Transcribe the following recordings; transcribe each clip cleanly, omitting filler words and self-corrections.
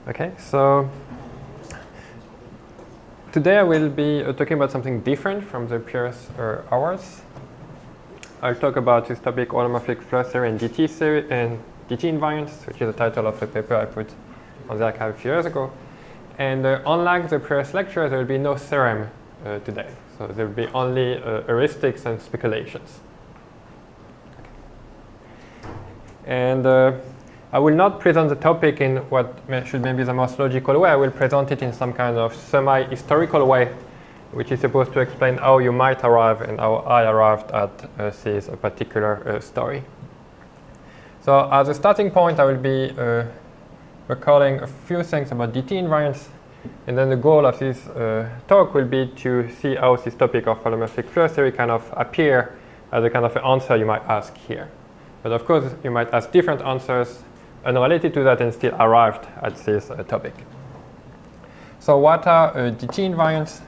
Okay, so today I will be talking about something different from the previous hours. I'll talk about this topic, holomorphic flush theory and DT theory and DT invariance, which is the title of the paper I put on the archive a few years ago. And unlike the previous lecture, there will be no theorem today. So there will be only heuristics and speculations. And I will not present the topic in what should maybe be the most logical way. I will present it in some kind of semi-historical way, which is supposed to explain how you might arrive and how I arrived at this particular story. So as a starting point, I will be recalling a few things about DT invariance. And then the goal of this talk will be to see how this topic of holomorphic flush theory kind of appear as a kind of answer you might ask here. But of course, you might ask different answers unrelated to that and still arrived at this topic. So what are DT invariants?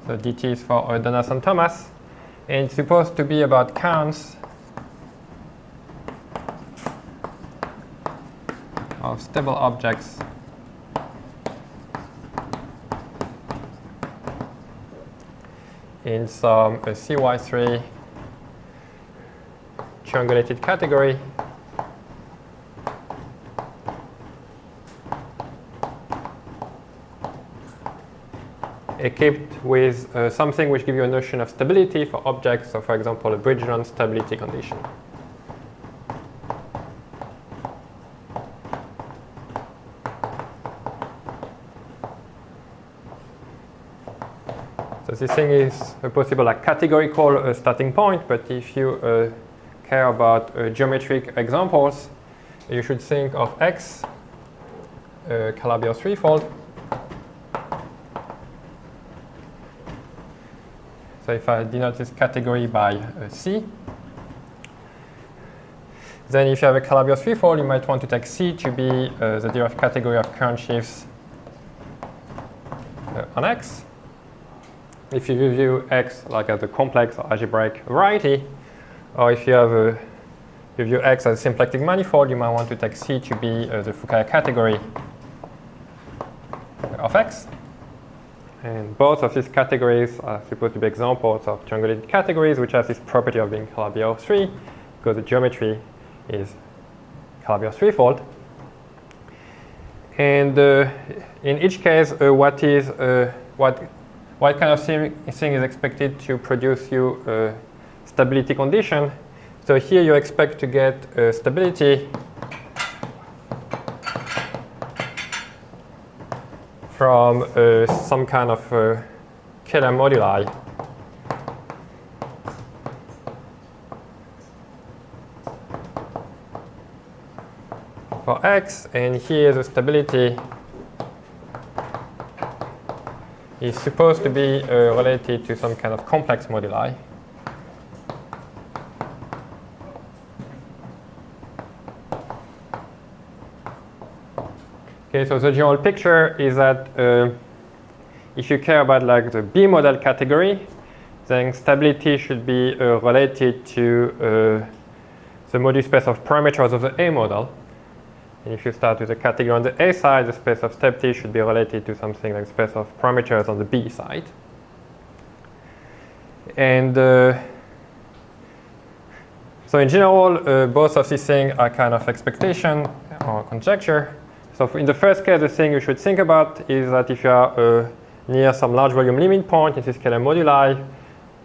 So DT is for Donas and Thomas. And it's supposed to be about counts of stable objects in some CY3 triangulated category equipped with something which gives you a notion of stability for objects, so for example a Bridgeland stability condition. So this thing is a possible like categorical starting point, but if you care about geometric examples, you should think of X, Calabi-Yau threefold. So if I denote this category by C, then if you have a Calabi-Yau threefold, you might want to take C to be the derived category of current shifts on X. If you view X like as a complex or algebraic variety, or if you have you view X as a symplectic manifold, you might want to take C to be the Fukaya category of X. And both of these categories are supposed to be examples of triangulated categories which have this property of being Calabi-Yau 3 because the geometry is Calabi-Yau threefold. And in each case, what kind of thing is expected to produce you a stability condition? So here you expect to get stability from some kind of Kähler moduli for X, and here the stability is supposed to be related to some kind of complex moduli. Okay, so the general picture is that if you care about like the B model category, then stability should be related to the moduli space of parameters of the A model. And if you start with a category on the A side, the space of stability should be related to something like space of parameters on the B side. And so in general, both of these things are kind of expectation or conjecture. So in the first case, the thing you should think about is that if you are near some large volume limit point in this scalar moduli,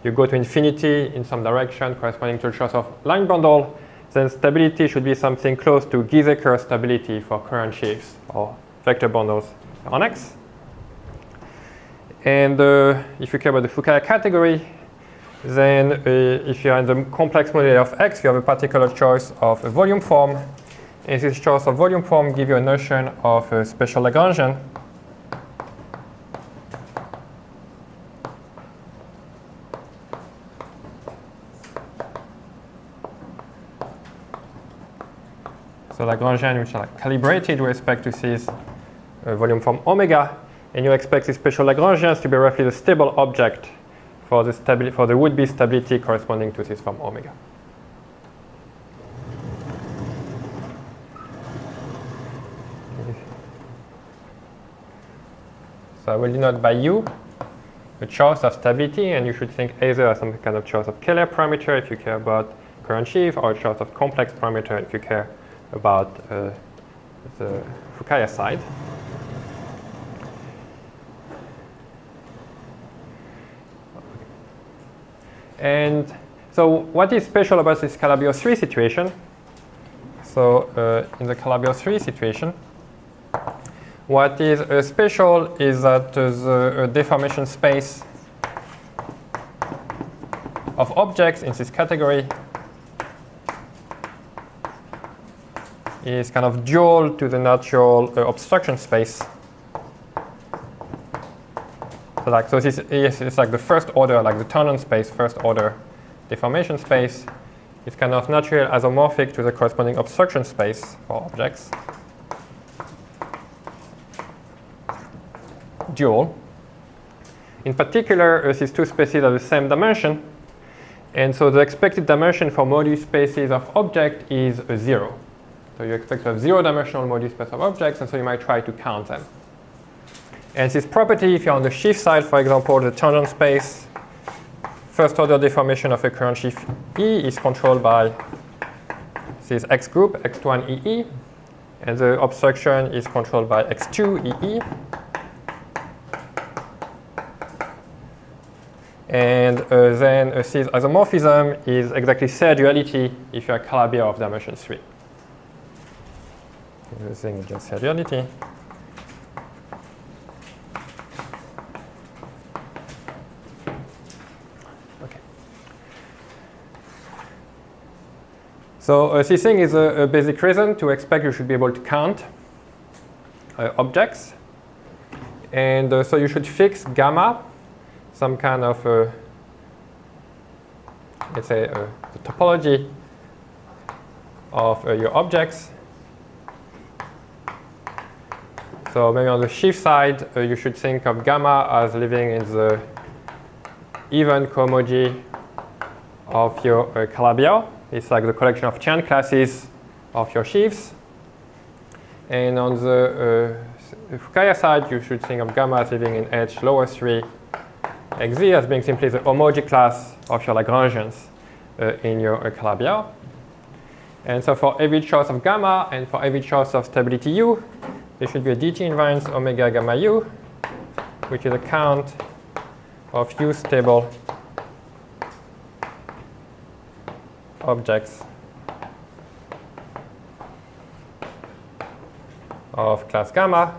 you go to infinity in some direction corresponding to the choice of line bundle, then stability should be something close to Giesecker stability for current shifts or vector bundles on X. And if you care about the Fukaya category, then if you are in the complex moduli of X, you have a particular choice of a volume form. And this choice of volume form gives you a notion of a special Lagrangian. So Lagrangian which are calibrated with respect to this volume form omega, and you expect these special Lagrangians to be roughly the stable object for the would-be stability corresponding to this form omega. So I will denote by U a choice of stability, and you should think either as some kind of choice of Keller parameter if you care about current sheaf, or a choice of complex parameter if you care about the Fukaya side. And so what is special about this Calabi-Yau 3 situation? So in the Calabi-Yau 3 situation, what is special is that the deformation space of objects in this category is kind of dual to the natural obstruction space. So this is like the first order, like the Turner space, first order deformation space. It's kind of naturally isomorphic to the corresponding obstruction space for objects. Dual. In particular, these two spaces are the same dimension. And so the expected dimension for moduli spaces of object is 0. So you expect to have 0-dimensional moduli space of objects, and so you might try to count them. And this property, if you're on the sheaf side, for example, the tangent space, first order deformation of a current sheaf E is controlled by this X group, X1 EE, and the obstruction is controlled by X2 EE. And then this isomorphism is exactly third duality if you're a Calabi-Yau of dimension 3. This thing is just third duality. Okay. So this thing is a basic reason to expect you should be able to count objects. And so you should fix gamma, some kind of, let's say, the topology of your objects. So maybe on the sheaf side, you should think of gamma as living in the even cohomology of your Calabi-Yau. It's like the collection of chain classes of your sheaves. And on the Fukaya side, you should think of gamma as living in H lower 3 XZ as being simply the homology class of your Lagrangians in your Calabi-Yau. And so for every choice of gamma and for every choice of stability U, there should be a dt invariance omega gamma U, which is a count of U stable objects of class gamma.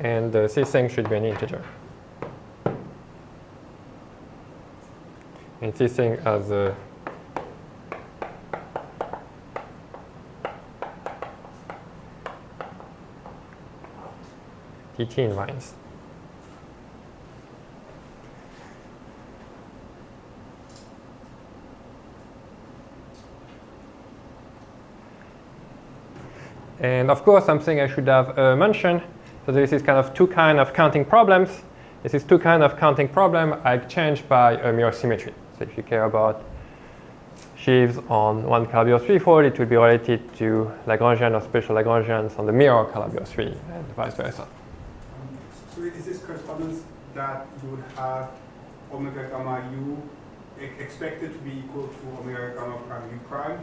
And this thing should be an integer. And this thing as a dt invariance. And of course, something I should have mentioned. So this is kind of two kind of counting problems. This is two kind of counting problem I changed by a mirror symmetry. So if you care about sheaves on one Calabi-Yau 3 fold, it will be related to Lagrangian or special Lagrangians on the mirror Calabi-Yau 3 and vice versa. So is this correspondence that you would have omega gamma u expected to be equal to omega gamma prime u prime,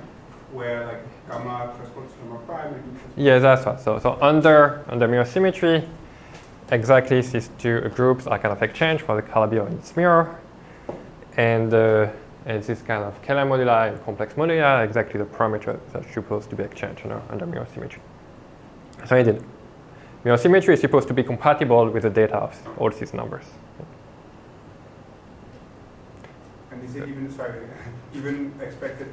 where like gamma corresponds to gamma prime and u corresponds to that's right. So under mirror symmetry, exactly these two groups are kind of exchanged for the Calabi-Yau in its mirror. And this kind of Keller moduli and complex moduli are exactly the parameters that are supposed to be exchanged under mirror symmetry. So I did. Mirror symmetry is supposed to be compatible with the data of all these numbers. And is it even expected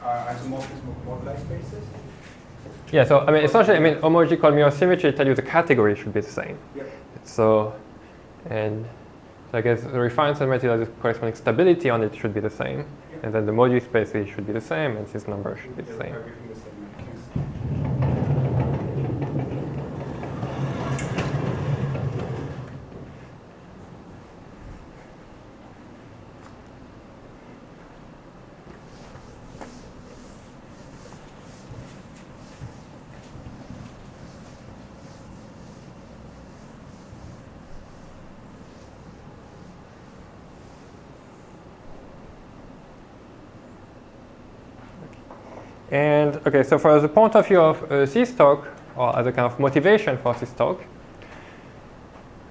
isomorphism of moduli spaces? Yeah, so I mean, essentially, homological mirror symmetry tell you the category should be the same. Yep. So I guess the refined symmetry has the corresponding stability on it should be the same. Yep. And then the moduli spaces should be the same, and this number should be the same. Everything the same. And okay, so for the point of view of this talk, or as a kind of motivation for this talk,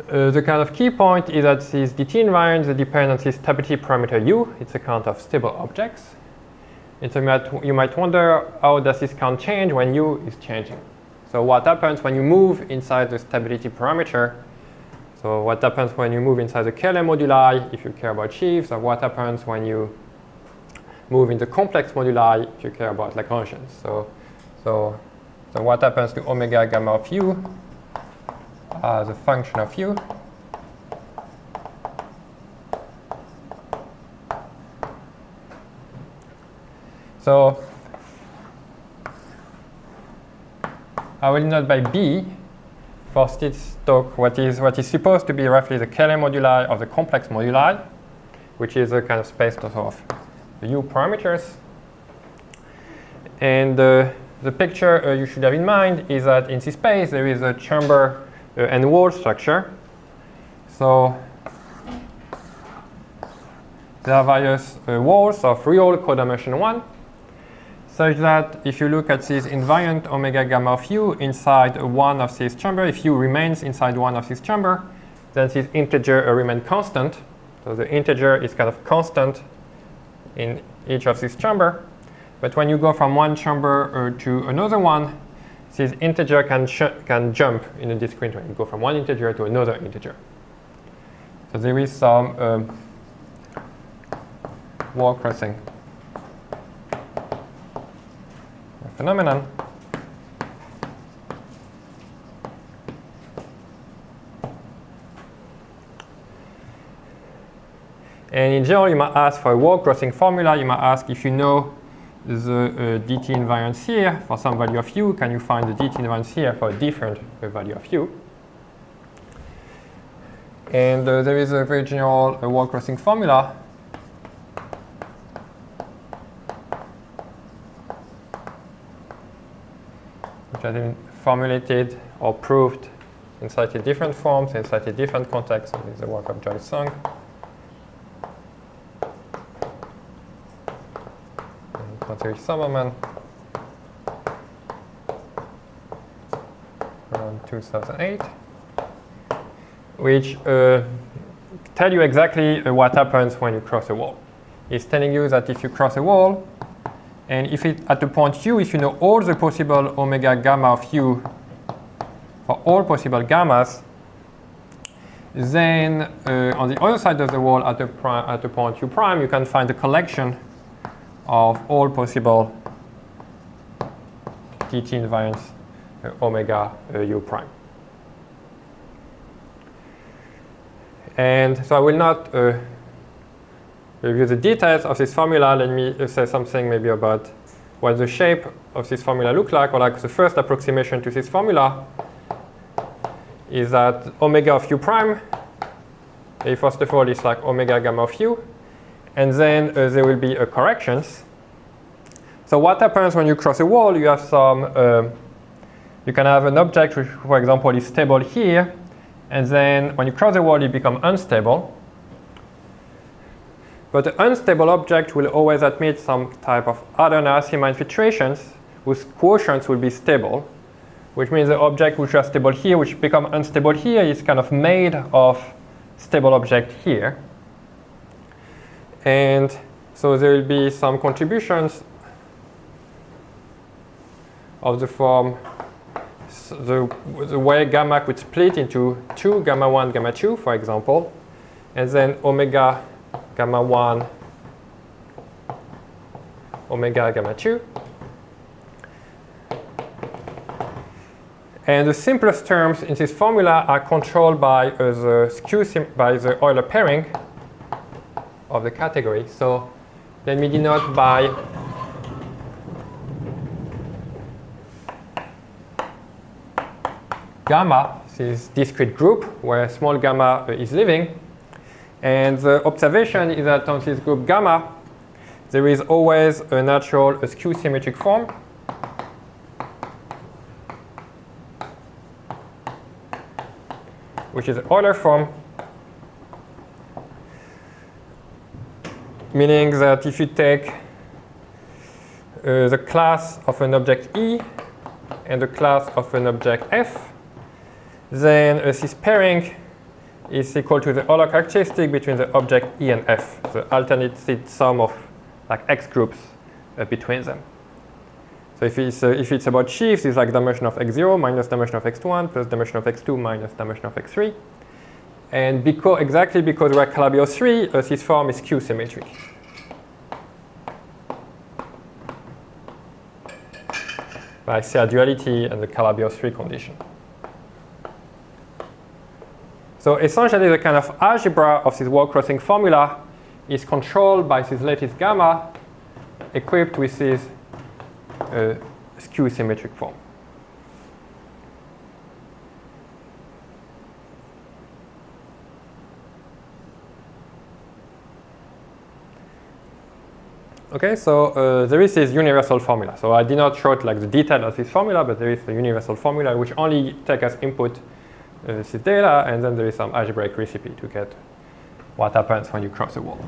the kind of key point is that these DT invariants depend on this stability parameter u. It's a count of stable objects. And so you might wonder, how does this count change when u is changing? So what happens when you move inside the stability parameter? So what happens when you move inside the KLM moduli, if you care about sheaves, or what happens when you move in the complex moduli, if you care about Lagrangians? So what happens to omega gamma of u as a function of u? So I will note by B for this talk what is supposed to be roughly the KLM moduli of the complex moduli, which is a kind of space of the u parameters. And the picture you should have in mind is that in this space there is a chamber and wall structure. So there are various walls of real codimension 1, such that if you look at this invariant omega gamma of u inside one of these chambers, if u remains inside one of these chambers, then this integer remains constant. So the integer is kind of constant in each of these chambers. But when you go from one chamber to another one, this integer can jump in a discrete way. You go from one integer to another integer. So there is some wall crossing phenomenon. And in general, you might ask for a wall crossing formula. You might ask if you know the dt invariance here for some value of u, can you find the dt invariance here for a different value of u? And there is a very general wall crossing formula which has been formulated or proved in slightly different forms, in slightly different contexts. So this is the work of Joyce Song. Patrick Soberman around 2008, which tell you exactly what happens when you cross a wall. It's telling you that if you cross a wall, and if it at the point u, if you know all the possible omega gamma of u for all possible gammas, then on the other side of the wall at the point u prime, you can find a collection of all possible dt invariants omega u prime. And so I will not review the details of this formula. Let me say something maybe about what the shape of this formula looks like, or like the first approximation to this formula is that omega of u prime, first of all, is like omega gamma of u, and then there will be corrections. So what happens when you cross a wall? You have some, you can have an object which, for example, is stable here, and then when you cross the wall, it becomes unstable. But the unstable object will always admit some type of other Narasimha infiltrations whose quotients will be stable, which means the object which are stable here, which become unstable here, is kind of made of stable object here. And so there will be some contributions of the form, the way gamma could split into 2 gamma 1, gamma 2, for example, and then omega gamma 1, omega gamma 2. And the simplest terms in this formula are controlled by by the Euler pairing of the category. So let me denote by gamma, this discrete group where small gamma is living. And the observation is that on this group gamma, there is always a natural skew symmetric form. Which is the Euler form, meaning that if you take the class of an object E and the class of an object F, then this pairing is equal to the Euler characteristic between the object E and F, the alternate sum of like X groups between them. So if it's about sheaves, it's like dimension of x0 minus dimension of x1 plus dimension of x2 minus dimension of x3. And exactly because we're Calabi-Yau 3, this form is Q-symmetric. By CR duality and the Calabi-Yau 3 condition. So essentially the kind of algebra of this wall crossing formula is controlled by this lattice gamma equipped with this skew-symmetric form. Okay, so there is this universal formula. So I did not show it like the detail of this formula, but there is a universal formula which only takes as input this data, and then there is some algebraic recipe to get what happens when you cross a wall.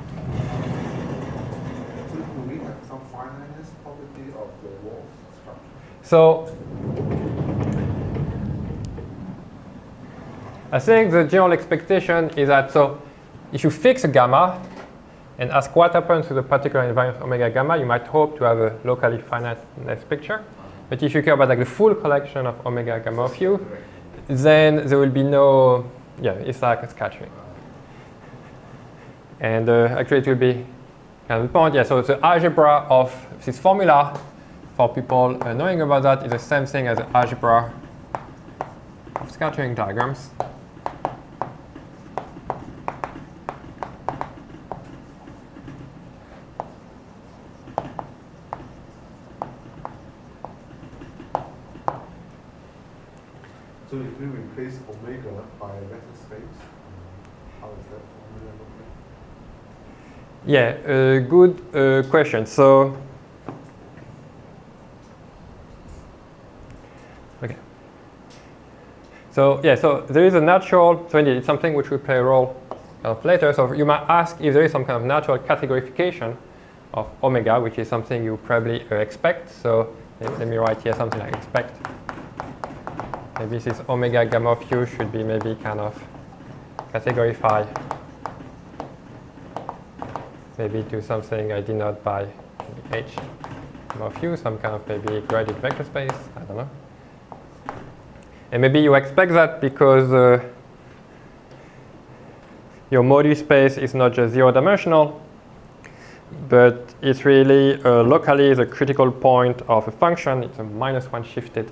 So do we have some finiteness property of the wall structure? So I think the general expectation is that if you fix a gamma and ask what happens to the particular invariance omega gamma, you might hope to have a locally finiteness picture. But if you care about like the full collection of omega gamma of u, then there will be no, it's like a scattering. And actually it will be kind of the point. So the algebra of this formula, for people knowing about that, is the same thing as the algebra of scattering diagrams. So if we replace omega by a vector space, how is that formula looking? Yeah, good question. So, okay. So there is a natural, so indeed it's something which will play a role kind of later. So you might ask if there is some kind of natural categorification of omega, which is something you probably expect. So let me write here something like expect. Maybe this omega gamma of u should be maybe kind of category phi. Maybe to something I denote by h gamma of u, some kind of maybe graded vector space. I don't know. And maybe you expect that because your moduli space is not just zero dimensional, but it's really locally the critical point of a function. It's a -1 shifted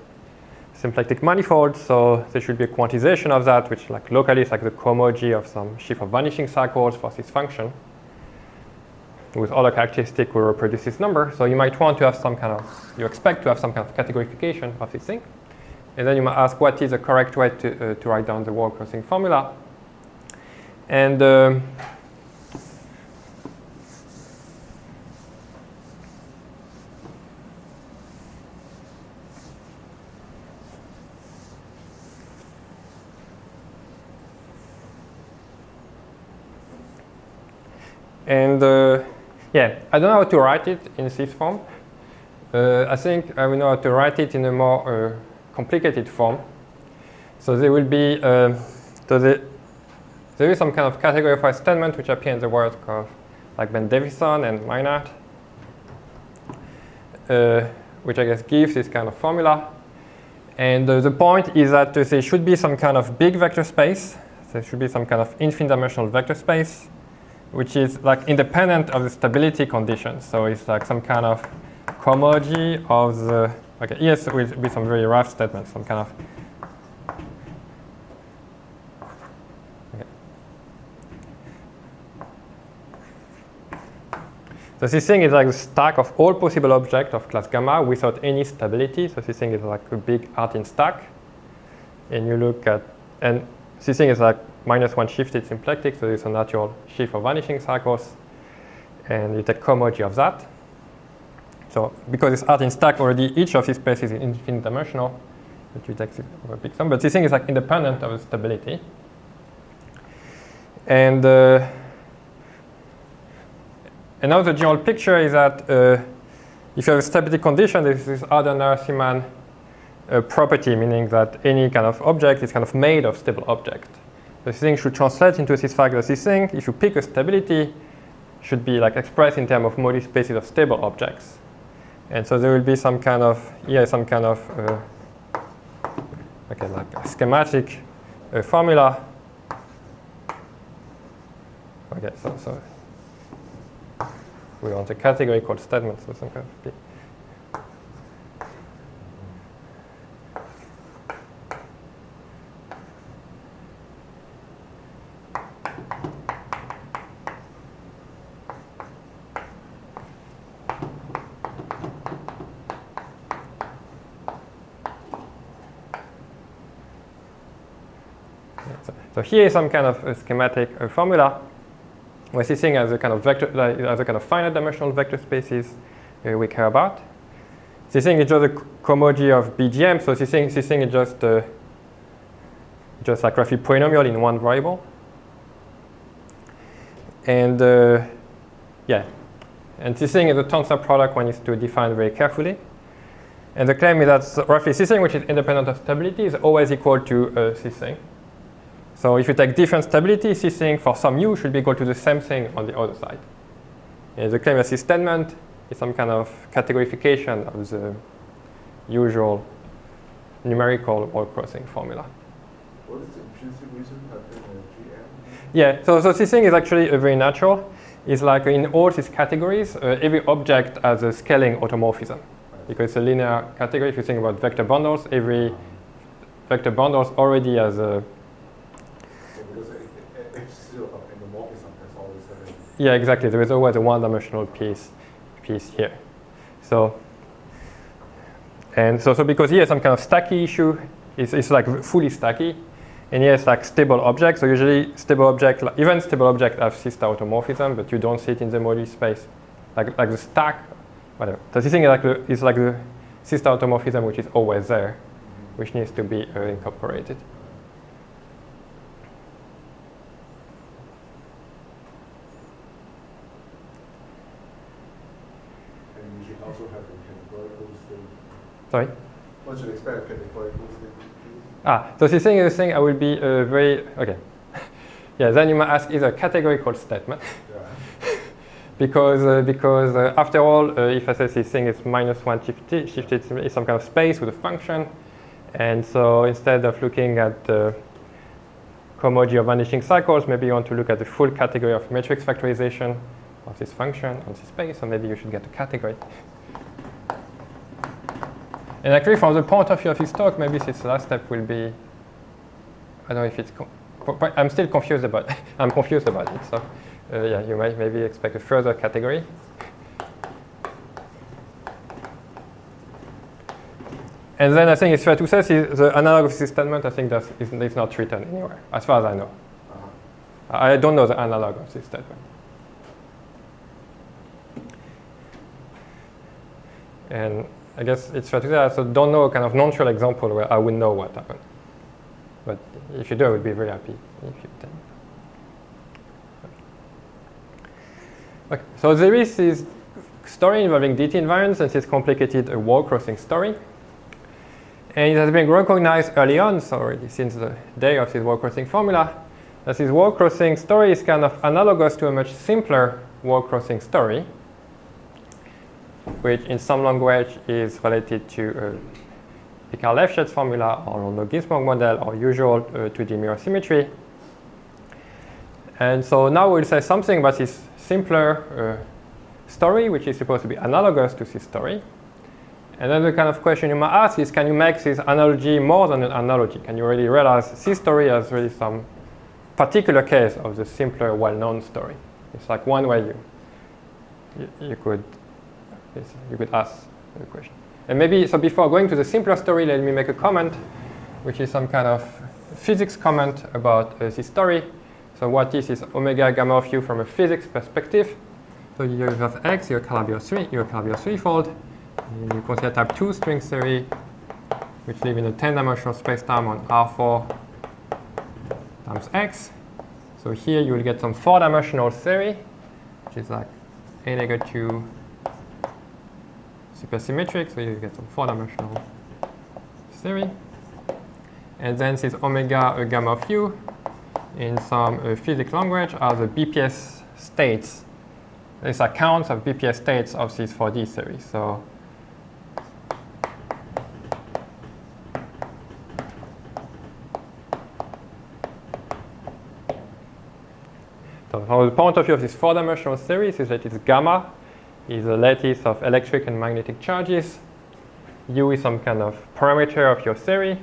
symplectic manifold, so there should be a quantization of that, which like locally is like the cohomology of some sheaf of vanishing cycles for this function. With other characteristic will reproduce this number. So you might want to have some kind of, you expect to have some kind of categorification of this thing. And then you might ask what is the correct way to write down the wall crossing formula. And I don't know how to write it in this form. I think I will know how to write it in a more complicated form. So there will be, there is some kind of categorified statement which appear in the work of like Ben Davison and Meinhardt, which I guess gives this kind of formula. And the point is that there should be some kind of big vector space. There should be some kind of infinite dimensional vector space, which is like independent of the stability conditions. So it's like some kind of cohomology of the, okay, yes, with some very rough statements, some kind of, okay. So this thing is like the stack of all possible objects of class gamma without any stability. So this thing is like a big Artin stack. And you look at, and this thing is like -1 shifted symplectic, so it's a natural sheaf of vanishing cycles, and you take cohomology of that. So because it's Artin stack already, each of these spaces is infinite dimensional, but you take a big sum. But this thing is like independent of the stability. And now the general picture is that if you have a stability condition, there's this Harder-Narasimhan property, meaning that any kind of object is kind of made of stable object. This thing should translate into this fact that this thing, if you pick a stability, should be like expressed in terms of Morley spaces of stable objects. And so there will be some kind of, like a schematic formula. Okay, so we want a categorical statement, so some kind of P. So here is some kind of a schematic formula where this thing has a kind of vector, has a kind of finite dimensional vector spaces we care about. This thing is just a cohomology of BGM, so this thing is just like roughly polynomial in one variable. And and this thing is a tensor product one needs to define very carefully. And the claim is that roughly this thing, which is independent of stability, is always equal to this thing. So if you take different stability, this thing for some u should be equal to the same thing on the other side. And the claim that this statement is some kind of categorification of the usual numerical wall crossing formula. What is the intrinsic reason that GM? Yeah, so this thing is actually very natural. It's like in all these categories, every object has a scaling automorphism. Because it's a linear category. If you think about vector bundles, every vector bundles already has a. Yeah, exactly. There is always a one-dimensional piece here. So because here some kind of stacky issue, it's like fully stacky, and here it's like stable object. So usually stable object, even stable object have sister automorphism, but you don't see it in the Morley space, like the stack, whatever. So this thing is like the sister automorphism, which is always there, which needs to be incorporated. Sorry? What should expect categorical statement? So this thing is a thing I will be very, okay. Yeah, then you might ask, is a categorical statement? Yeah. because after all, if I say this thing is -1 shifted is some kind of space with a function. And so instead of looking at the cohomology of vanishing cycles, maybe you want to look at the full category of matrix factorization of this function on this space, or maybe you should get a category. And actually, from the point of view of this talk, maybe this last step will be, I don't know if it's, I'm still confused about it. I'm confused about it. So yeah, you might maybe expect a further category. And then I think it's fair to say the analog of this statement, I think is not written anywhere, as far as I know. I don't know the analog of this statement. And I guess it's fair to say I also don't know a kind of non-trivial example where I would know what happened. But if you do, I would be very happy if you tell me. Okay, so there is this story involving DT invariance and this complicated wall crossing story. And it has been recognized early on, so already since the day of this wall crossing formula, that this wall crossing story is kind of analogous to a much simpler wall crossing story, which in some language is related to Picard-Lefschetz formula or Logismog model or usual 2D mirror symmetry. And so now we'll say something about this simpler story, which is supposed to be analogous to this story. And then the kind of question you might ask is, can you make this analogy more than an analogy? Can you really realize this story as really some particular case of the simpler, well-known story? It's like one way you could ask the question. And maybe, so before going to the simpler story, let me make a comment, which is some kind of physics comment about this story. So what is omega gamma of u from a physics perspective? So you have X, your Calabi-Yau threefold. And you consider type 2 string theory, which live in a 10-dimensional spacetime on R4 times X. So here you will get some 4-dimensional theory, which is like A-2 supersymmetric, so you get some four-dimensional theory. And then this omega gamma of u in some physics language are the BPS states. These are counts of BPS states of this 4D series. So from the point of view of this four-dimensional series is that its gamma is a lattice of electric and magnetic charges. U is some kind of parameter of your theory.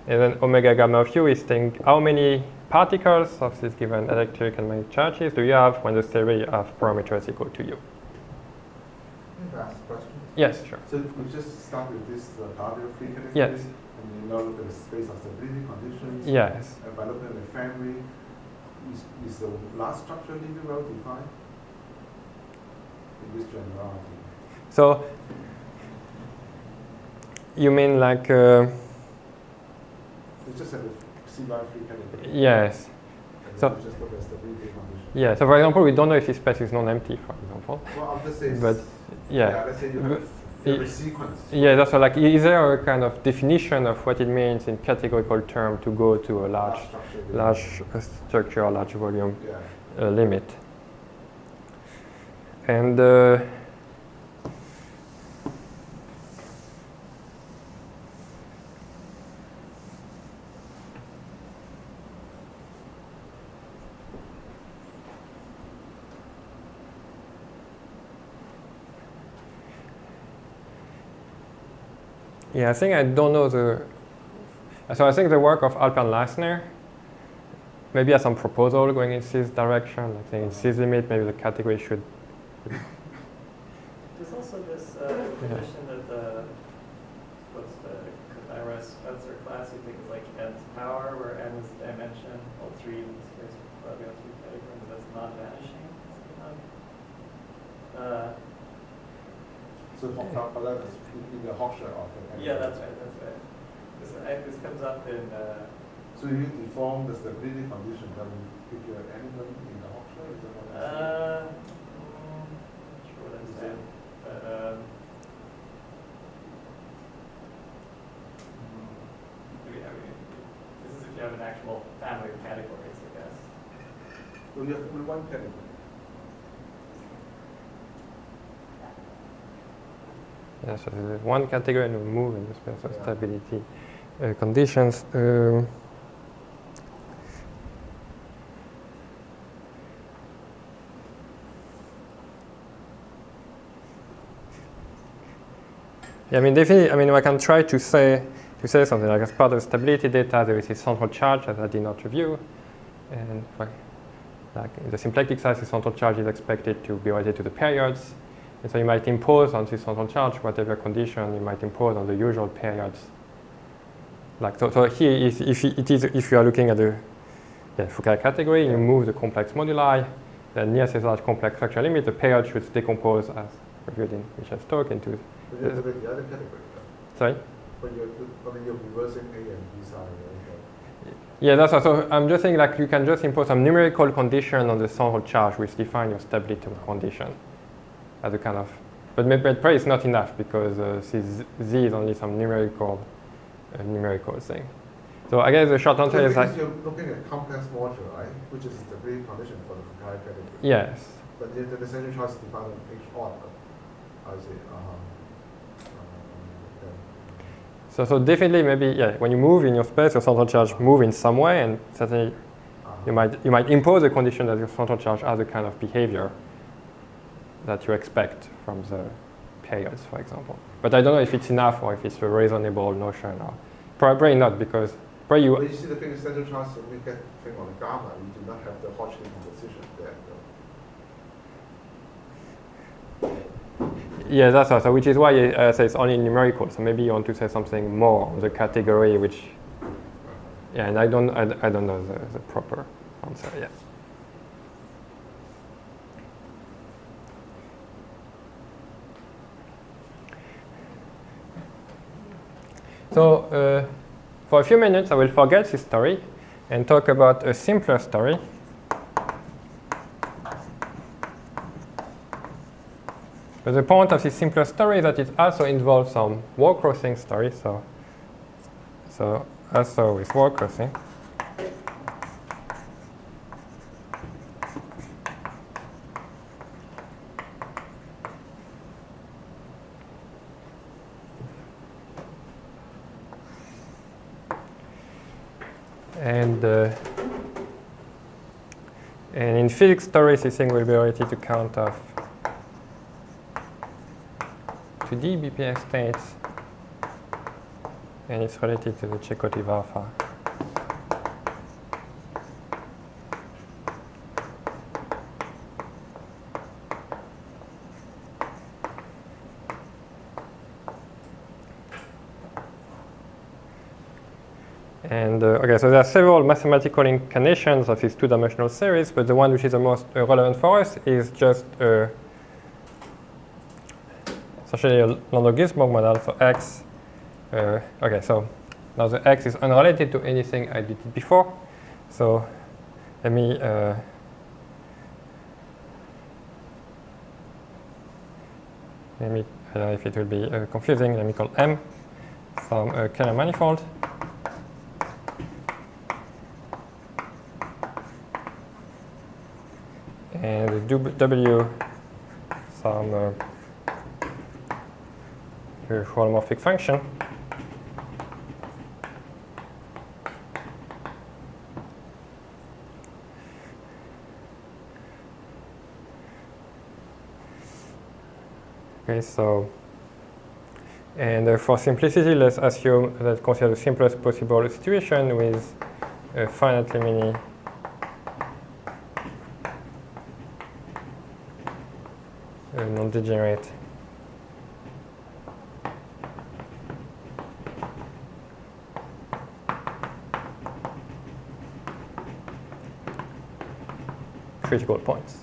And then omega gamma of u is saying how many particles of this given electric and magnetic charges do you have when the theory of parameters equal to u? Can I ask a question? Yes, sure. So we just start with this Gaussian free category. Yes. And you look at the space of stability conditions. Yes. And by looking at the family, is the last structure really well defined? In this generality. So you mean like It's just a CY free category. yes. And So then we just look at stability conditions. yeah. So for example, we don't know if this space is non-empty, for example. Well, I'll just say, But yeah. let's say you But have a sequence. Yeah, that's like, is there a kind of definition of what it means in categorical term to go to a large structure, large volume Yeah. limit? And yeah, I think I don't know so I think the work of Alper and Leissner maybe has some proposal going in this direction. Like saying in this limit, maybe the category should. There's also this condition that what's the Cathira-Spencer class, you think is like nth power, where n is the dimension, all three in this case, probably all three categories, but that's non-vanishing. So that is in the Hochschild of the category. Yeah, that's right, that's right. This comes up in. So you deform the stability condition, then you pick your element in the Hochschild? Is that what I'm saying? Not sure what I'm saying, but maybe, this is if you have an actual family of categories, I guess. Well, you have only one category. Yeah, so there's one category and we move in the space of stability conditions. Yeah, I mean, definitely. I mean, I can try to say something like as part of the stability data, there is a central charge that I did not review, and like in the symplectic size, the central charge is expected to be related to the periods, and so you might impose on this central charge whatever condition you might impose on the usual periods. Like so here, if you are looking at the Foucault category, you move the complex moduli, then near this large complex structure limit, the period should decompose as reviewed in Michel's talk into. But you have to make the other category. Sorry? But you're reversing A and B side. Right? Yeah, that's also, I'm just saying like you can just impose some numerical condition on the central charge which define your stability condition as a kind of, but probably it's not enough because Z is only some numerical thing. So I guess the short answer is like. You're looking at complex module, right? Which is the stability condition for the Foucault category. Yes. But the central charge is defined on H odd. I see. So definitely maybe when you move in your space, your central charge move in some way, and certainly you might impose a condition that your central charge has a kind of behavior that you expect from the periods, for example. But I don't know if it's enough or if it's a reasonable notion. Or probably not, because probably But you see the thing is central charge, when we get thing on the gamma, we do not have the Hodgkin composition there. Yeah, that's also, which is why I say it's only numerical. So maybe you want to say something more on the category, which, and I don't know the proper answer yet. So for a few minutes, I will forget this story and talk about a simpler story. But the point of this simpler story is that it also involves some word crossing story. So also with word crossing. And in physics stories, this thing will be related to count of 2D BPS states, and it's related to the Chekhov alpha. And okay, so there are several mathematical incarnations of this two-dimensional series, but the one which is the most relevant for us is just essentially a Landau-Ginzburg model for x. Okay, so now the x is unrelated to anything I did before. So let me I don't know if it will be confusing. Let me call M some Keller manifold. And W some holomorphic function. Okay, so, and for simplicity, let's assume that consider the simplest possible situation with finitely many non-degenerate critical points.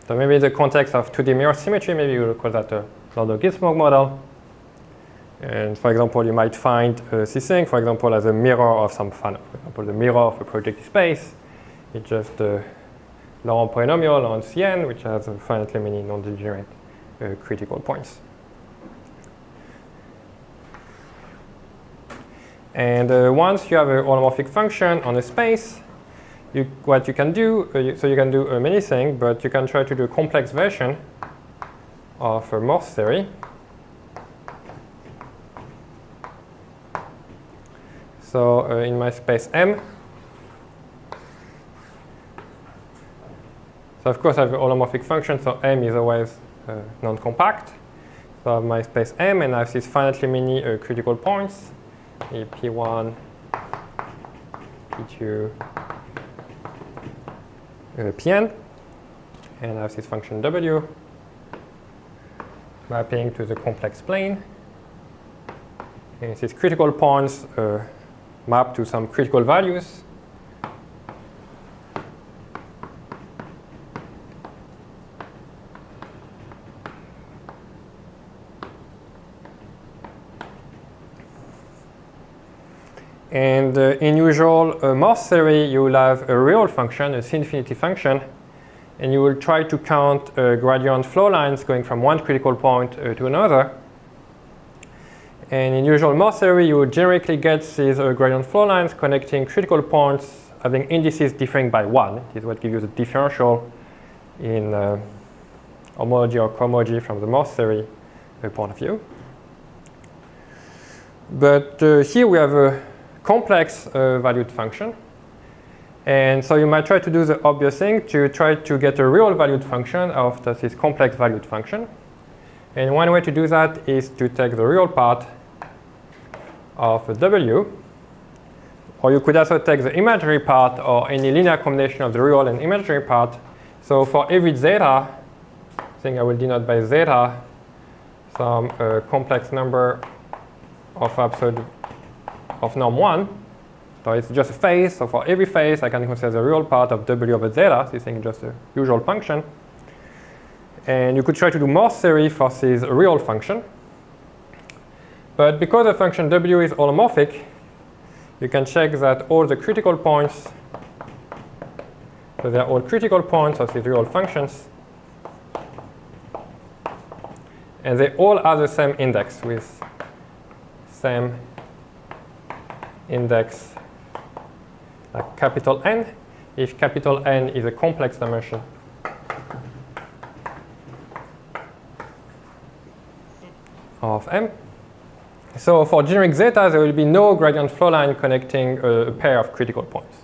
So maybe in the context of 2D mirror symmetry, maybe you will call that a Landau-Ginzburg model. And for example, you might find this thing, for example, as a mirror of some fun. For example, the mirror of a projective space. It's just a Laurent polynomial, Laurent Cn, which has finitely many non-degenerate critical points. And once you have a holomorphic function on a space, what you can do, so you can do many things, but you can try to do a complex version of a Morse theory. So in my space M, so of course I have a holomorphic function, so M is always non-compact. So I have my space M, and I have these finitely many critical points, P1, P2, Pn, and I have this function W mapping to the complex plane. And these critical points map to some critical values. And in usual Morse theory, you will have a real function, a C-infinity function, and you will try to count gradient flow lines going from one critical point to another. And in usual Morse theory, you would generically get these gradient flow lines connecting critical points having indices differing by 1. It is what gives you the differential in homology or cohomology from the Morse theory point of view. But here we have a complex valued function. And so you might try to do the obvious thing to try to get a real valued function out of this complex valued function. And one way to do that is to take the real part of a W. Or you could also take the imaginary part or any linear combination of the real and imaginary part. So for every zeta, I think I will denote by zeta some complex number of absolute of norm 1. So it's just a phase. So for every phase, I can consider the real part of W over zeta. This thing is just a usual function. And you could try to do Morse theory for this real function. But because the function W is holomorphic, you can check that all the critical points, so they are all critical points of these real functions, and they all have the same index with same index like capital N, if capital N is a complex dimension of M. So for generic zeta, there will be no gradient flow line connecting a pair of critical points.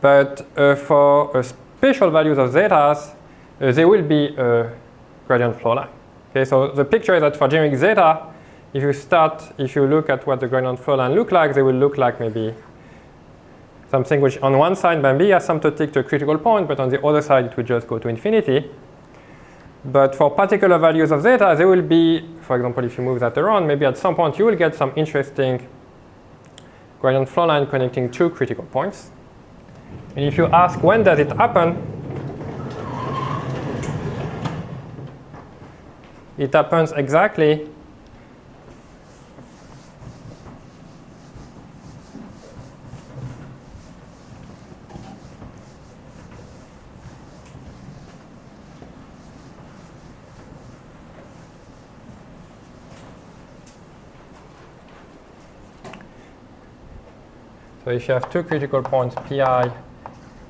But for special values of zetas, there will be a gradient flow line. Okay, so the picture is that for generic zeta, if you look at what the gradient flow line look like, they will look like maybe something which on one side may be asymptotic to a critical point, but on the other side it will just go to infinity. But for particular values of zeta, there will be, for example, if you move that around, maybe at some point you will get some interesting gradient flow line connecting two critical points. And if you ask when does it happen, it happens exactly so if you have two critical points, pi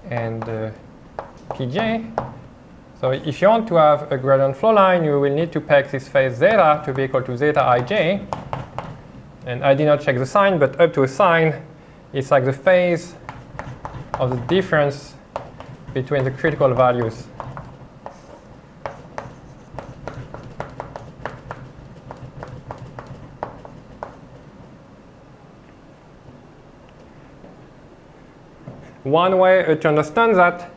and pj, so if you want to have a gradient flow line, you will need to peg this phase zeta to be equal to zeta ij. And I did not check the sign, but up to a sign, it's like the phase of the difference between the critical values. One way to understand that,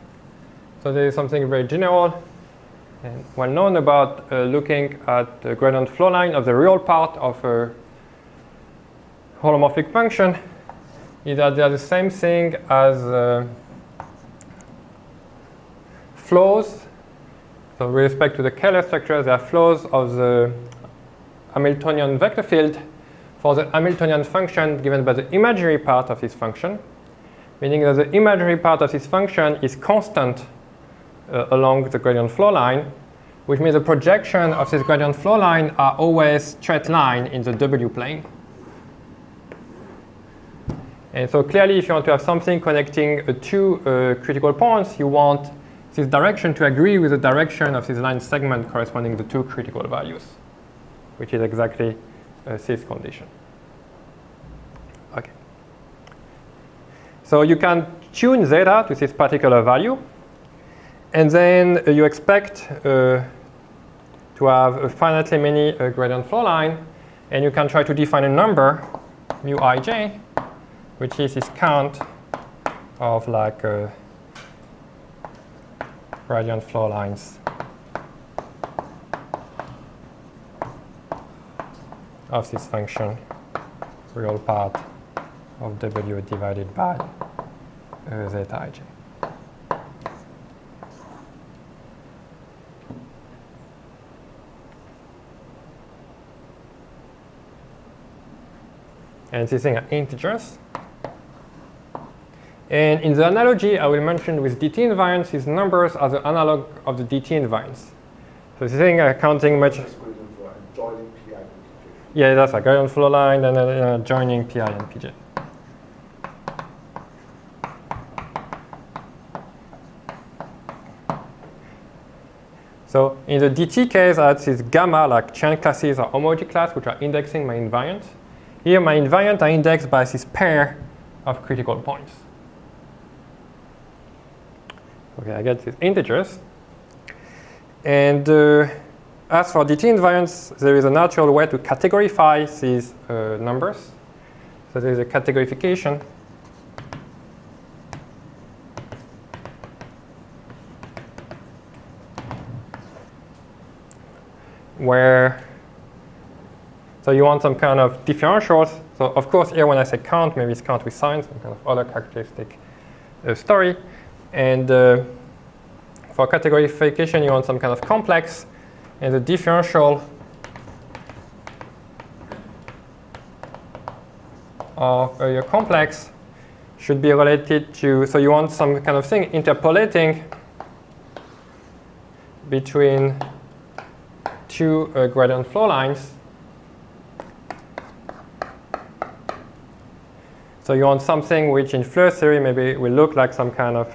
so there is something very general and well known about looking at the gradient flow line of the real part of a holomorphic function, is that they are the same thing as flows. So with respect to the Kähler structure, they are flows of the Hamiltonian vector field for the Hamiltonian function given by the imaginary part of this function, meaning that the imaginary part of this function is constant along the gradient flow line, which means the projection of this gradient flow line are always straight line in the W plane. And so clearly, if you want to have something connecting two critical points, you want this direction to agree with the direction of this line segment corresponding to two critical values, which is exactly this condition. Okay. So you can tune zeta to this particular value, and then you expect to have a finitely many gradient flow line, and you can try to define a number, mu ij, which is this count of like gradient flow lines of this function, real part of W divided by zeta ij. And these things are integers. And in the analogy I will mention with dt invariance, these numbers are the analog of the dt invariance. So this thing are counting much. Yeah, that's a gradient flow line and joining pi and pj. So in the dt case, I had this gamma, like chain classes or homology class, which are indexing my invariant. Here, my invariant are indexed by this pair of critical points. Okay, I get these integers. And as for dt invariance, there is a natural way to categorify these numbers. So there is a categorification where, so you want some kind of differentials. So of course here when I say count, maybe it's count with signs, some kind of other characteristic story. And for categorification, you want some kind of complex, and the differential of your complex should be related to, so you want some kind of thing interpolating between two gradient flow lines. So you want something which in Floer theory maybe will look like some kind of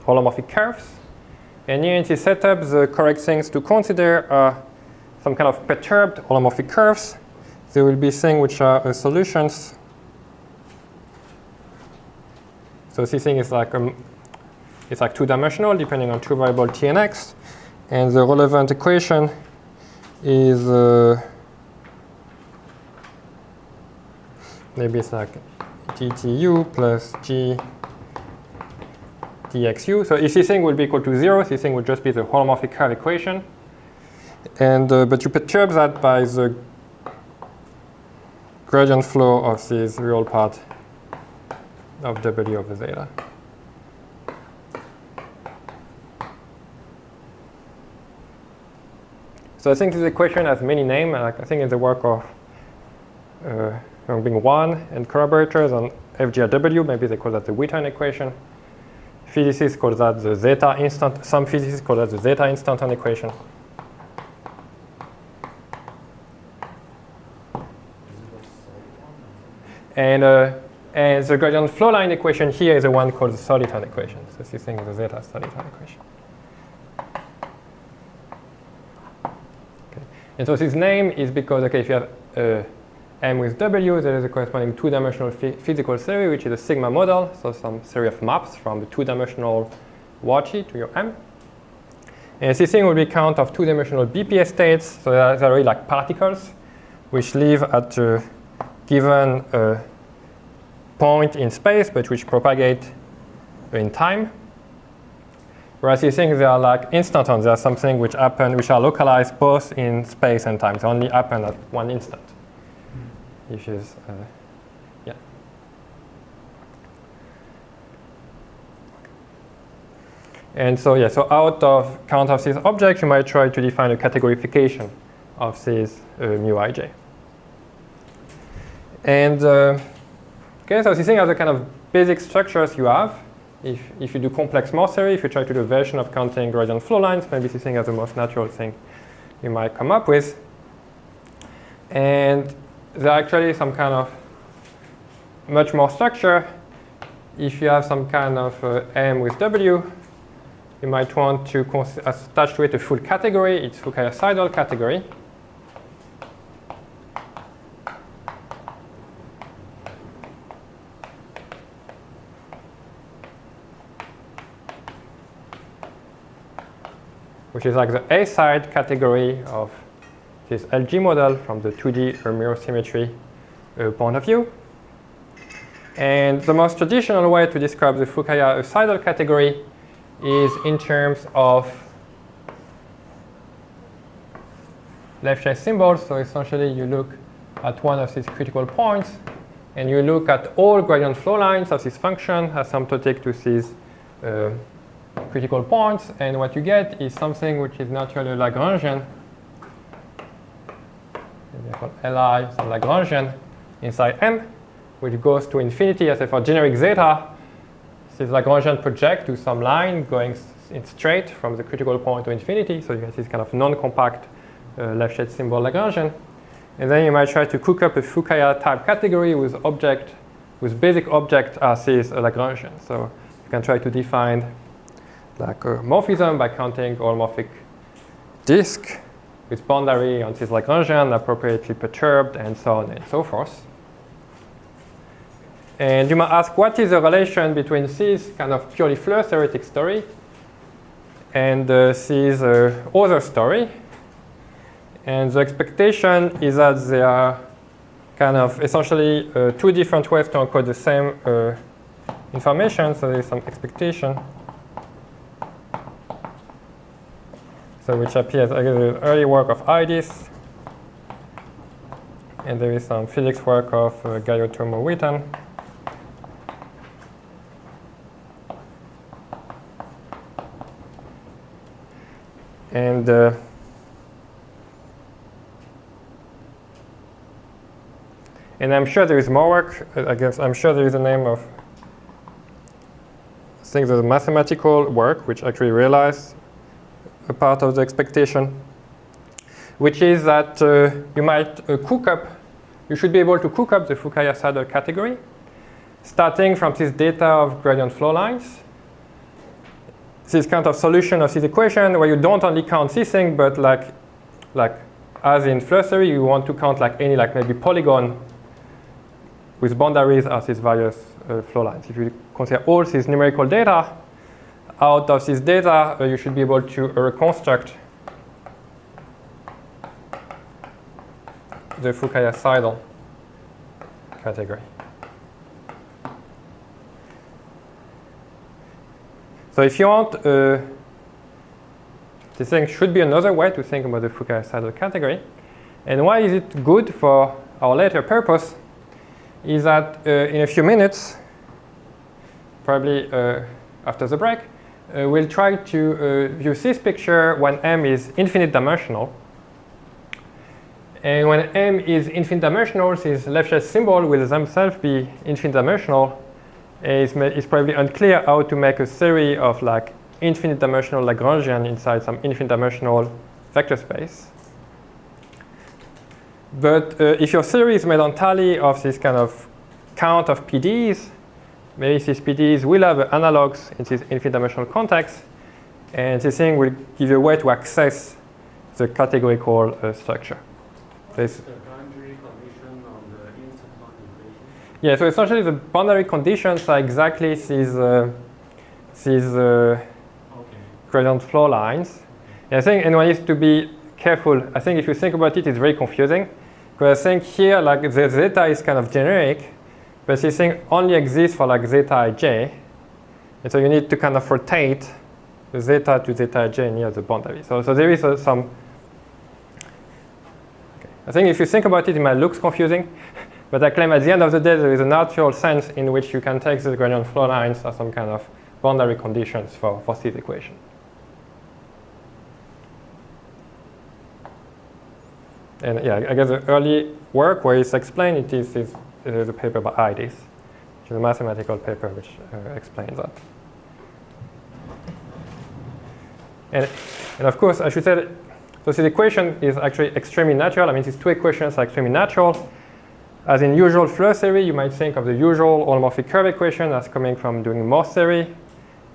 holomorphic curves. And here in this setup, the correct things to consider are some kind of perturbed holomorphic curves. There will be things which are solutions. So this thing is like it's like two-dimensional depending on two variables t and x. And the relevant equation is maybe it's like dtu plus g dxu. So if this thing will be equal to 0, this thing would just be the holomorphic curve equation. And but you perturb that by the gradient flow of this real part of w over zeta. So I think this equation has many names. Like I think it's the work of being one and collaborators on FGRW. Maybe they call that the Wheaton equation. Physicists call that the zeta instant. Some physicists call that the zeta instanton equation. And the gradient flow line equation here is the one called the soliton equation. So this thing is the zeta soliton equation. Okay. And so this name is because, okay, if you have M with W, there is a corresponding two-dimensional physical theory, which is a sigma model, so some theory of maps from the two-dimensional Wachi to your M. And this thing will be count of two-dimensional BPS states, so they're really like particles, which live at a given point in space, but which propagate in time. Whereas these things, they are like instantons. They are something which happen, which are localized both in space and time. They only happen at one instant. Which is, yeah. And so, yeah, so out of count of these objects, you might try to define a categorification of these mu ij. And, okay, so these things are the kind of basic structures you have. If you do complex Morse theory, if you try to do a version of counting gradient flow lines, maybe this thing is the most natural thing you might come up with. And there are actually some kind of much more structure. If you have some kind of M with W, you might want to attach to it a full category. It's Fukaya-Seidel category. Which is like the A side category of this LG model from the 2D mirror symmetry point of view. And the most traditional way to describe the Fukaya-Seidel category is in terms of left-shade symbols. So essentially, you look at one of these critical points, and you look at all gradient flow lines of this function asymptotic to these critical points, and what you get is something which is naturally Lagrangian. They call Li some Lagrangian inside M, which goes to infinity. As if for generic zeta, this Lagrangian project to some line going in straight from the critical point to infinity. So you get this kind of non-compact left-shade symbol Lagrangian. And then you might try to cook up a Fukaya type category with basic object as is Lagrangian. So you can try to define like a morphism by counting holomorphic disk with boundary on this Lagrangian, appropriately perturbed, and so on and so forth. And you might ask, what is the relation between this kind of purely Floer theoretic story and this other story? And the expectation is that they are kind of essentially two different ways to encode the same information, so there is some expectation. So which appears in the early work of Idis, and there is some physics work of Gayotomo Wheaton. And I'm sure there is more work. I guess I'm sure there is a name of, I think there's a mathematical work which actually realized a part of the expectation. which is that you might you should be able to cook up the Fukaya-Saddle category, starting from this data of gradient flow lines. This kind of solution of this equation where you don't only count this thing, but like as in flow theory, you want to count like any maybe polygon with boundaries as these various flow lines. If you consider all this numerical data, out of this data, you should be able to reconstruct the Fukaya-Saddle category. So if you want, this thing should be another way to think about the Fukaya-Saddle category. And why is it good for our later purpose is that in a few minutes, probably after the break, we'll try to view this picture when M is infinite dimensional. And when M is infinite dimensional, this left-hand symbol will themselves be infinite dimensional. It's probably unclear how to make a theory of infinite dimensional Lagrangian inside some infinite dimensional vector space. But if your theory is made entirely of this kind of count of PDEs, maybe these PDEs will have analogs in this infinite dimensional context, and this thing will give you a way to access the categorical structure. So the boundary condition on the instant equation? Yeah, so essentially the boundary conditions are exactly these gradient flow lines. And I think anyone needs to be careful. I think if you think about it, it's very confusing. Because I think here, the zeta is kind of generic, but this thing only exists for zeta ij. And so you need to kind of rotate the zeta to zeta ij near the boundary. So there is some. Okay. I think if you think about it, it might look confusing. But I claim at the end of the day, there is a natural sense in which you can take the gradient flow lines as some kind of boundary conditions for this equation. And yeah, I guess the early work where it's explained it is a paper by Idis, which is a mathematical paper which explains that. And of course, I should say that, so this equation is actually extremely natural. I mean, these two equations are extremely natural. As in usual flow theory, you might think of the usual holomorphic curve equation as coming from doing Morse theory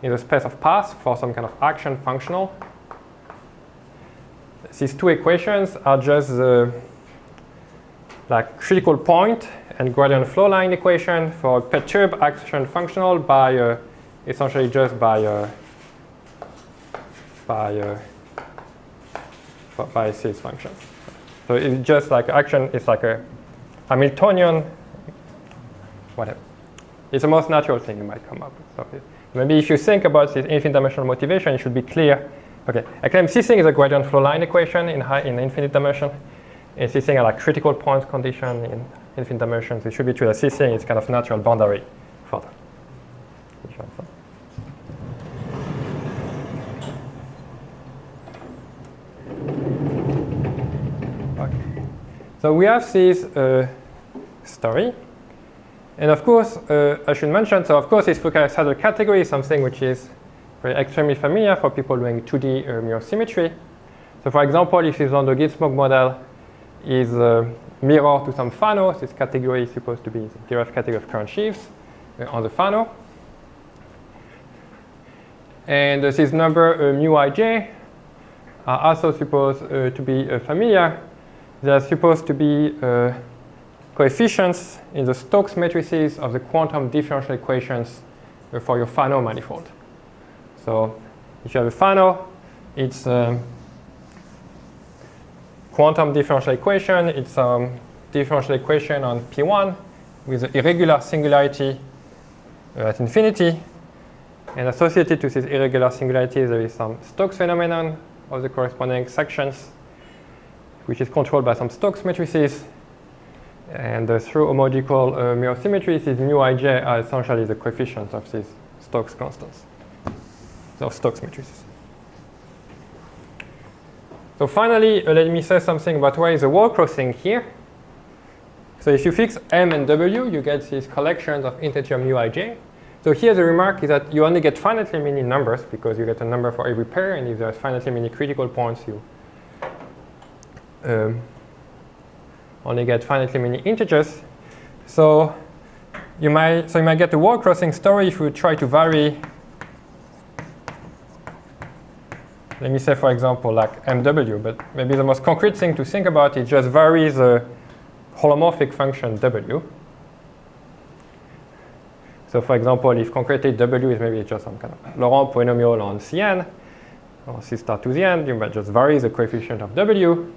in the space of paths for some kind of action functional. These two equations are just the critical point and gradient flow line equation for perturb action functional by essentially just by these functions. So it's just action is a Hamiltonian, whatever. It's the most natural thing you might come up with. So maybe if you think about this infinite dimensional motivation, it should be clear. Okay, I claim this thing is a gradient flow line equation in infinite dimension. And this thing are critical point condition in infinite dimensions. It should be true that this thing is kind of natural boundary for that. Okay. So we have this story. And of course, I should mention, so of course this Fukaya-Saddle category is something which is extremely familiar for people doing 2D mirror symmetry. So for example, if this Landau-Ginsburg model is a mirror to some Fano, this category is supposed to be the derived category of current sheaves on the Fano. And this number mu ij are also supposed to be familiar. They are supposed to be coefficients in the Stokes matrices of the quantum differential equations for your Fano manifold. So if you have a Fano, it's a quantum differential equation. It's a differential equation on P1 with an irregular singularity at infinity. And associated to this irregular singularity, there is some Stokes phenomenon of the corresponding sections, which is controlled by some Stokes matrices. And through homological mirror symmetries, these mu ij are essentially the coefficients of these Stokes constants. Of Stokes matrices. So finally, let me say something about why is the wall crossing here. So if you fix M and W, you get these collections of integer mu ij. So here the remark is that you only get finitely many numbers because you get a number for every pair, and if there's finitely many critical points, you only get finitely many integers. So you might get a word crossing story if you try to vary. Let me say, for example, like MW, but maybe the most concrete thing to think about is just vary the holomorphic function W. So for example, if concretely W is maybe just some kind of Laurent polynomial on Cn, or C star to the n, you might just vary the coefficient of W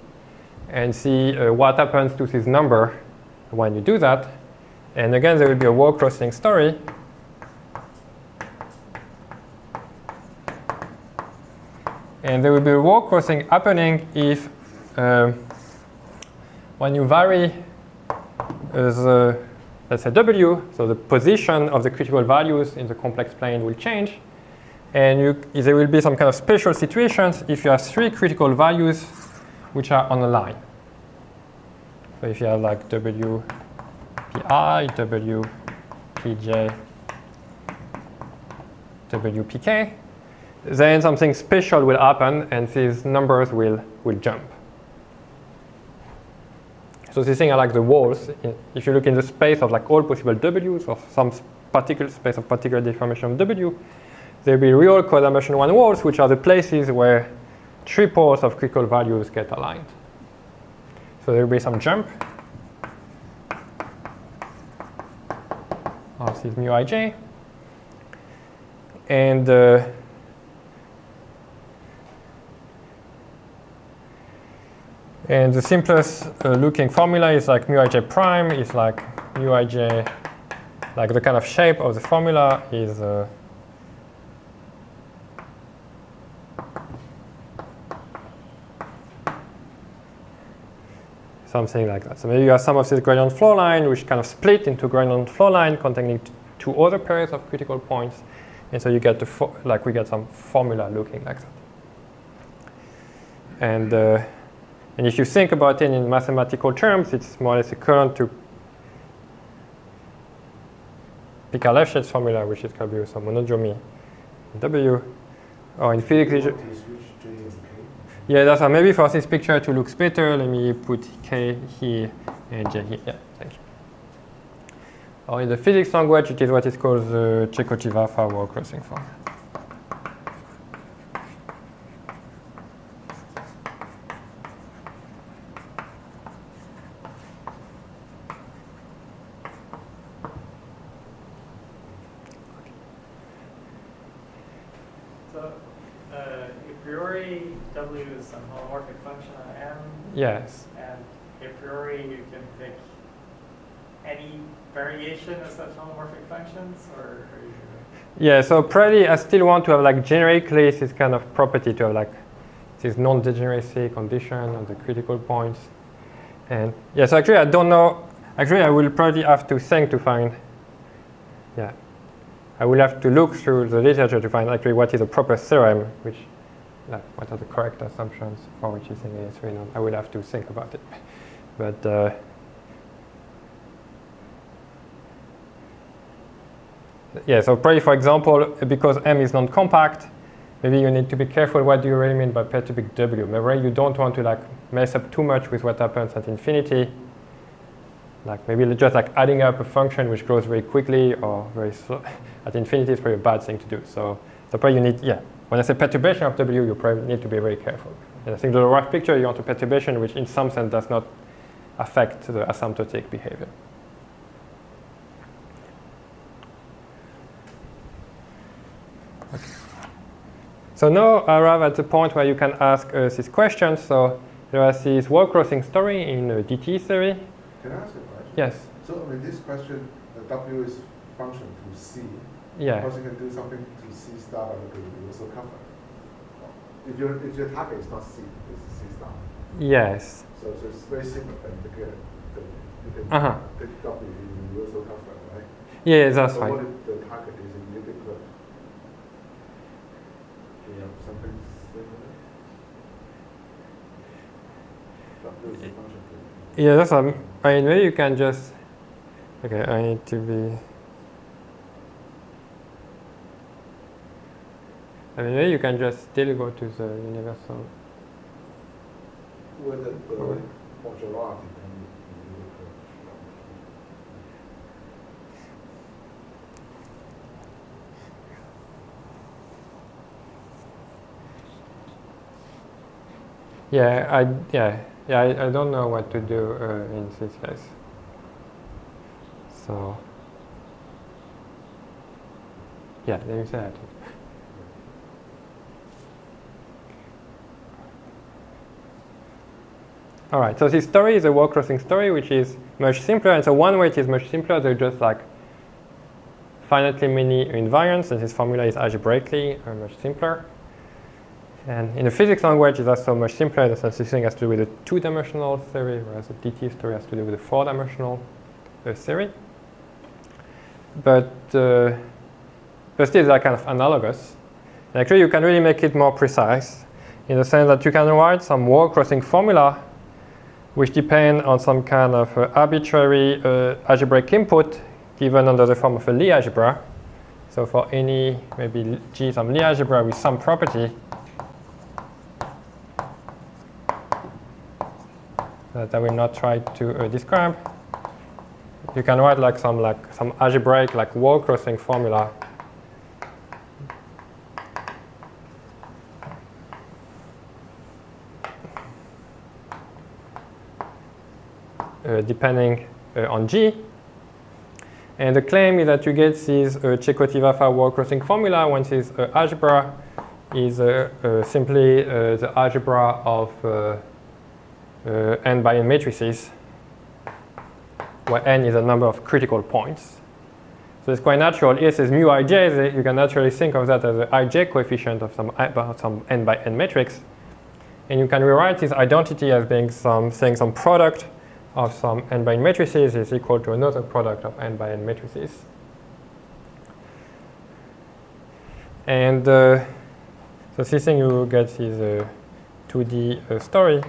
and see what happens to this number when you do that. And again, there will be a word crossing story. And there will be a word crossing happening if when you vary the, let's say, W, so the position of the critical values in the complex plane will change. And there will be some kind of special situations if you have 3 critical values which are on a line. So if you have like W pi, W pj, W pk, then something special will happen and these numbers will jump. So these things are like the walls. If you look in the space of like all possible W's or some particular space of particular deformation of W, there will be real co-dimension 1 walls, which are the places where 3 poles of critical values get aligned. So there will be some jump of this mu ij. And the simplest looking formula is like mu ij prime is like mu ij, like the kind of shape of the formula is something like that. So maybe you have some of this gradient flow line which kind of split into gradient flow line containing 2 other pairs of critical points. And so you get we get some formula looking like that. And if you think about it in mathematical terms, it's more or less equivalent to Picard-Lefschetz formula, which is going to be some monodromy W. Or in physics, yeah, that's maybe for this picture to look better, let me put K here and J here. Yeah, thank you. Or in the physics language, it is what is called the Chekhov-Vafa word crossing form. Yes. And a priori, you can pick any variation of such homomorphic functions, or yeah. So probably I still want to have like generically this kind of property to have like this non-degeneracy condition on the critical points. And yes, actually I don't know. Actually, I will probably have to think to find. Yeah, I will have to look through the literature to find actually what is a proper theorem, which. Like what are the correct assumptions for which is in AS3? I will have to think about it. But yeah, so probably for example, because M is non-compact, maybe you need to be careful what do you really mean by perturbic W. Maybe you don't want to like mess up too much with what happens at infinity. Like maybe just like adding up a function which grows very quickly or very slow at infinity is probably a bad thing to do. So probably you need, yeah. When I say perturbation of W, you probably need to be very careful. And I think the rough picture, you want a perturbation which in some sense does not affect the asymptotic behavior. Okay. So now I arrive at the point where you can ask these questions. So there is this word crossing story in DT theory. Can I ask a question? Yes. So in this question, the W is function to C. Yeah. Because you can do something to C star that will be also covered. If your target is not C, it's C star. Yes. So it's very simple then to get you can take W you also cover, right? Yeah, that's so right. what if the target is in unit curve? Do you have something similar? W is a function to Yeah, that's I mean, maybe you can just. Okay, I need to be. I mean, maybe you can just still go to the universal. whether the modularity can be I don't know what to do in this case. So, yeah, let me say that. All right, so this story is a word crossing story, which is much simpler. And so one way it is much simpler, there's just like finitely many invariants, and this formula is algebraically much simpler. And in the physics language, it's also much simpler in the sense this thing has to do with a two-dimensional theory, whereas the DT story has to do with a four-dimensional theory. But still, they're kind of analogous. And actually, you can really make it more precise in the sense that you can write some word crossing formula which depend on some kind of arbitrary algebraic input given under the form of a Lie algebra. So for any, maybe G, some Lie algebra with some property that I will not try to describe, you can write like some algebraic like word crossing formula depending on G. And the claim is that you get this Chekhov-alpha word crossing formula when this algebra is simply the algebra of n by n matrices, where n is a number of critical points. So it's quite natural. If there's mu ij, you can naturally think of that as the ij coefficient of some n by n matrix. And you can rewrite this identity as being some product of some n by n matrices is equal to another product of n by n matrices. And so this thing you get is a 2D story.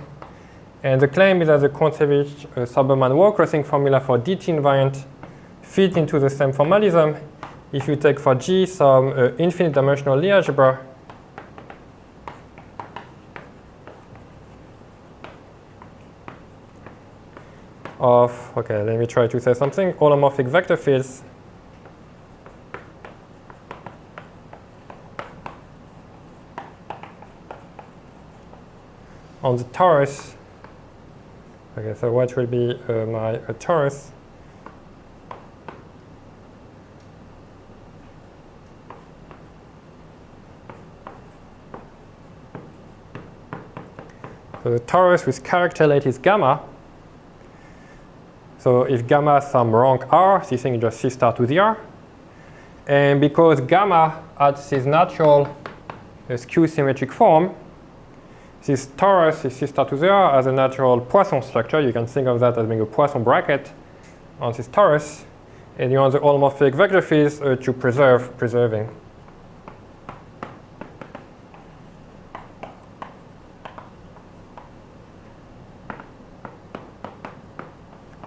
And the claim is that the Kontsevich-Sauberman word crossing formula for DT invariant fit into the same formalism if you take for G some infinite dimensional Lie algebra of, okay, let me try to say something, holomorphic vector fields on the torus. Okay, so what will be my torus? So the torus with character length is gamma. So if gamma has some rank R, this thing is just C star to the R. And because gamma has this natural skew symmetric form, this torus is C star to the R as a natural Poisson structure. You can think of that as being a Poisson bracket on this torus. And you want the holomorphic vector fields to preserving.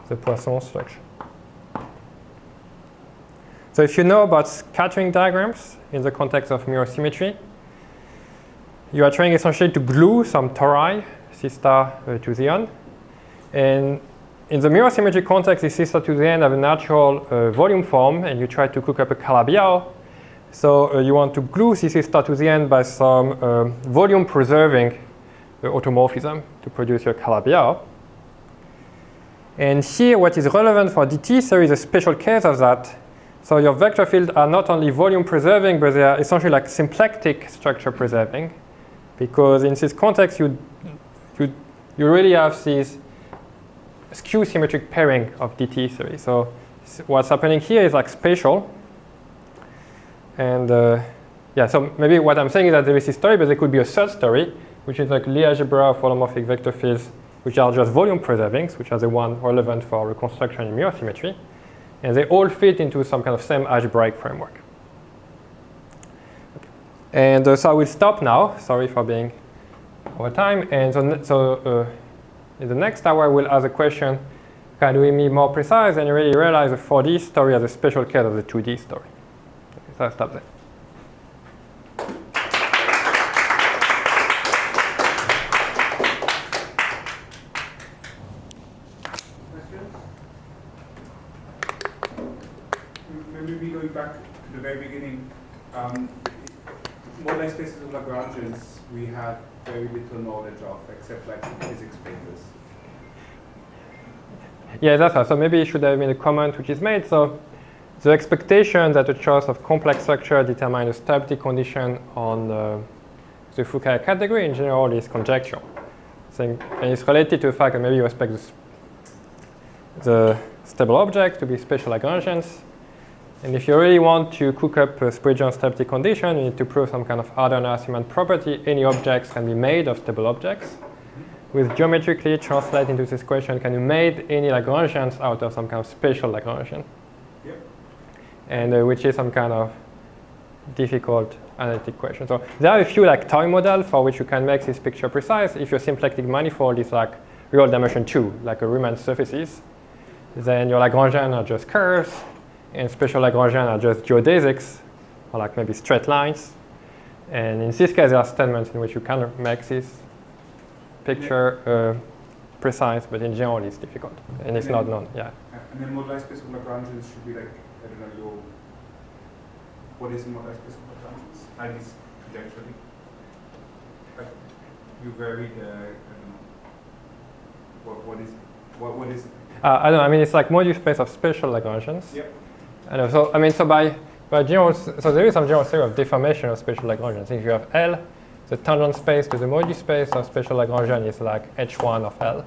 The Poisson structure. So if you know about scattering diagrams in the context of mirror symmetry, you are trying essentially to glue some tori, C star to the n. And in the mirror symmetry context, this C star to the n have a natural volume form, and you try to cook up a Calabi-Yau. So you want to glue this C star to the n by some volume preserving automorphism to produce your Calabi-Yau. And here, what is relevant for DT, there is a special case of that. So your vector fields are not only volume preserving, but they are essentially like symplectic structure preserving. Because in this context, you really have this skew symmetric pairing of DT theory. So what's happening here is like spatial. And yeah, so maybe what I'm saying is that there is this story, but there could be a third story, which is like Lie algebra of holomorphic vector fields, which are just volume preserving, which are the one relevant for reconstruction in mirror symmetry. And they all fit into some kind of same algebraic framework. And so I will stop now. Sorry for being over time. And so in the next hour, we'll ask a question, can we be more precise and really realize the 4D story as a special case of the 2D story? Okay, so I'll stop there. moduli spaces of Lagrangians we have very little knowledge of, except like physics papers. Yeah, that's right. So maybe you should have made a comment which is made. So the expectation that a choice of complex structure determines a stability condition on the Foucault category in general is conjectural. And it's related to the fact that maybe you expect the stable object to be special Lagrangians. And if you really want to cook up a Spurigeon stability condition, you need to prove some kind of Harder-Narasimhan property. Any objects can be made of stable objects. With geometrically translate into this question, can you make any Lagrangians out of some kind of special Lagrangian? Yep. And which is some kind of difficult analytic question. So there are a few like toy models for which you can make this picture precise. If your symplectic manifold is like real dimension 2, like a Riemann surfaces, then your Lagrangian are just curves, and special Lagrangian are just geodesics, or like maybe straight lines. And in this case, there are statements in which you can make this picture precise, but in general, it's difficult, and it's not known. Yeah. And then moduli space of Lagrangians should be like, I don't know, what is a moduli space of Lagrangians? At least conjecturally. Like, you vary the, I don't know, what is it? I don't know, I mean, it's like moduli space of special Lagrangians. Yep. And so, I mean, so by general, so there is some general theory of deformation of special Lagrangians. If you have L, the tangent space to the moduli space of special Lagrangian is like H1 of L.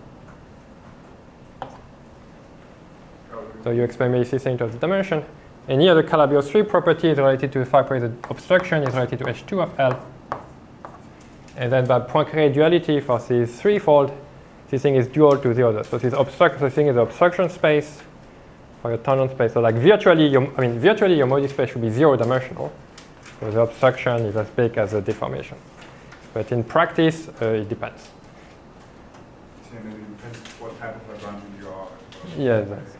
So you expect maybe this into the dimension. And here the Calabi-Yau 3 property is related to the fact that the obstruction is related to H2 of L. And then by Poincare duality for this threefold, this thing is dual to the other. So this thing is the obstruction space for your tangent space. So like virtually your moduli space should be 0-dimensional. So the obstruction is as big as the deformation. But in practice, it depends. So it depends what type of Lagrangian you are. Yeah, exactly.